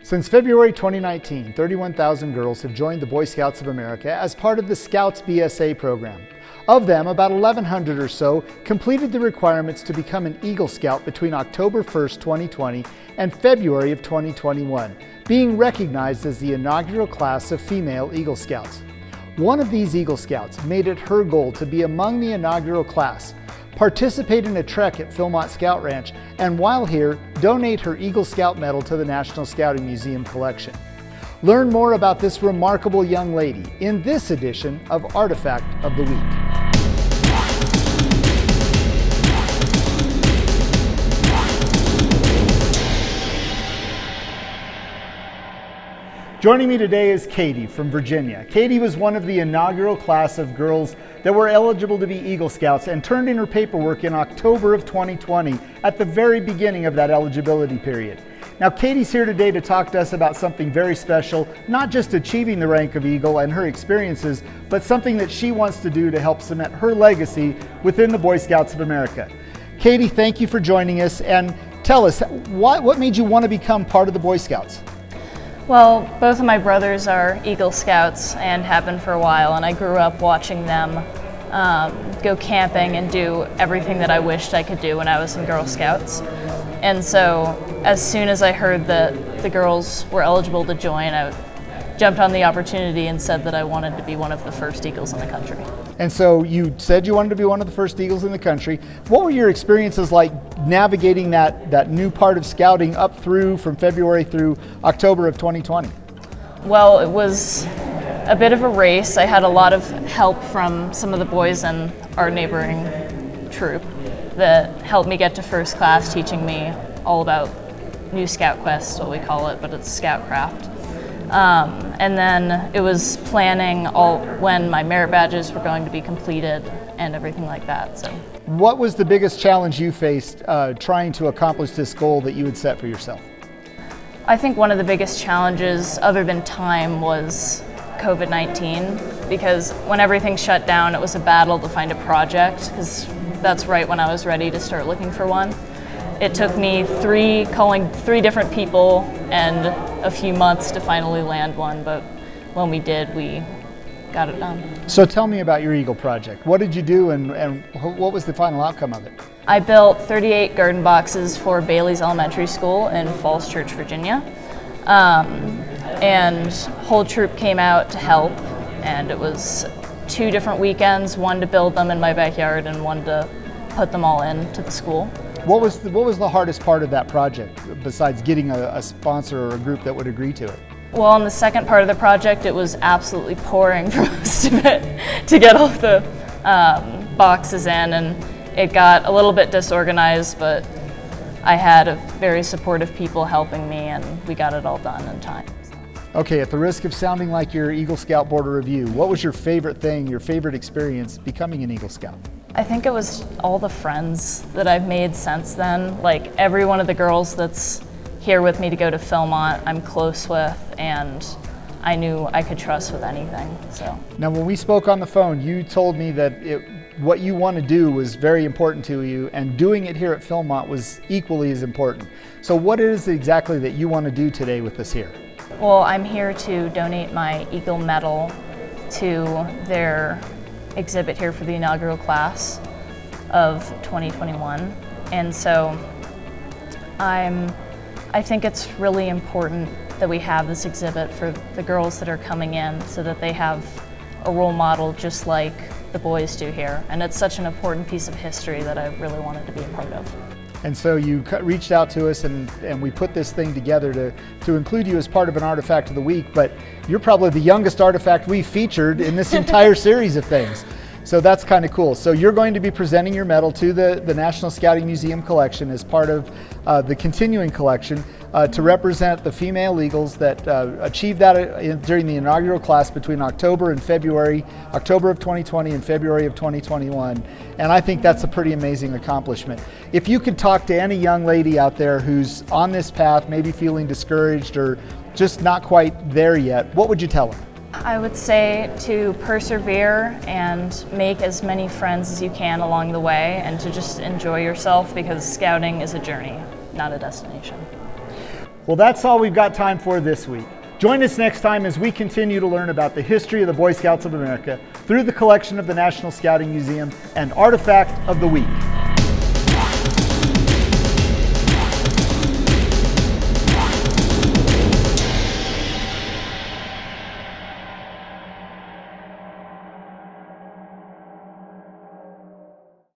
Since February 2019, 31,000 girls have joined the Boy Scouts of America as part of the Scouts BSA program. Of them, about 1,100 or so completed the requirements to become an Eagle Scout between October 1st, 2020 and February of 2021, being recognized as the inaugural class of female Eagle Scouts. One of these Eagle Scouts made it her goal to be among the inaugural class, participate in a trek at Philmont Scout Ranch, and while here, donate her Eagle Scout medal to the National Scouting Museum collection. Learn more about this remarkable young lady in this edition of Artifact of the Week. Joining me today is Katie from Virginia. Katie was one of the inaugural class of girls that were eligible to be Eagle Scouts and turned in her paperwork in October of 2020 at the very beginning of that eligibility period. Now Katie's here today to talk to us about something very special, not just achieving the rank of Eagle and her experiences, but something that she wants to do to help cement her legacy within the Boy Scouts of America. Katie, thank you for joining us, and tell us, what made you want to become part of the Boy Scouts? Well, both of my brothers are Eagle Scouts and have been for a while, and I grew up watching them go camping and do everything that I wished I could do when I was in Girl Scouts. And so as soon as I heard that the girls were eligible to join, I jumped on the opportunity and said that I wanted to be one of the first Eagles in the country. And so you said you wanted to be one of the first Eagles in the country. What were your experiences like navigating that new part of scouting up through from February through October of 2020? Well, it was a bit of a race. I had a lot of help from some of the boys in our neighboring troop that helped me get to first class, teaching me all about New Scout Quest, what we call it, but it's Scoutcraft. And then it was planning when my merit badges were going to be completed and everything like that. So, what was the biggest challenge you faced trying to accomplish this goal that you had set for yourself? I think one of the biggest challenges, other than time, was COVID-19, because when everything shut down, it was a battle to find a project, because that's right when I was ready to start looking for one. It took me calling three different people and a few months to finally land one, but when we did, we got it done. So tell me about your Eagle project. What did you do and what was the final outcome of it? I built 38 garden boxes for Bailey's Elementary School in Falls Church, Virginia. And whole troop came out to help, and it was 2 different weekends, one to build them in my backyard and one to put them all into the school. What was the hardest part of that project, besides getting a sponsor or a group that would agree to it? Well, on the second part of the project, it was absolutely pouring for most of it to get all the boxes in, and it got a little bit disorganized, but I had very supportive people helping me, and we got it all done in time. Okay, at the risk of sounding like your Eagle Scout Board of Review, what was your favorite thing, your favorite experience becoming an Eagle Scout? I think it was all the friends that I've made since then. Like every one of the girls that's here with me to go to Philmont, I'm close with, and I knew I could trust with anything. So now, when we spoke on the phone, you told me that what you want to do was very important to you, and doing it here at Philmont was equally as important. So what is it exactly that you want to do today with us here? Well, I'm here to donate my Eagle medal to their exhibit here for the inaugural class of 2021. And so I think it's really important that we have this exhibit for the girls that are coming in so that they have a role model just like the boys do here. And it's such an important piece of history that I really wanted to be a part of. And so you reached out to us and we put this thing together to include you as part of an Artifact of the Week, but you're probably the youngest artifact we've featured in this entire series of things. So that's kind of cool. So you're going to be presenting your medal to the National Scouting Museum collection as part of the continuing collection to represent the female Eagles that achieved that during the inaugural class between October of 2020 and February of 2021. And I think that's a pretty amazing accomplishment. If you could talk to any young lady out there who's on this path, maybe feeling discouraged or just not quite there yet, what would you tell them? I would say to persevere and make as many friends as you can along the way, and to just enjoy yourself, because scouting is a journey, not a destination. Well, that's all we've got time for this week. Join us next time as we continue to learn about the history of the Boy Scouts of America through the collection of the National Scouting Museum and Artifact of the Week.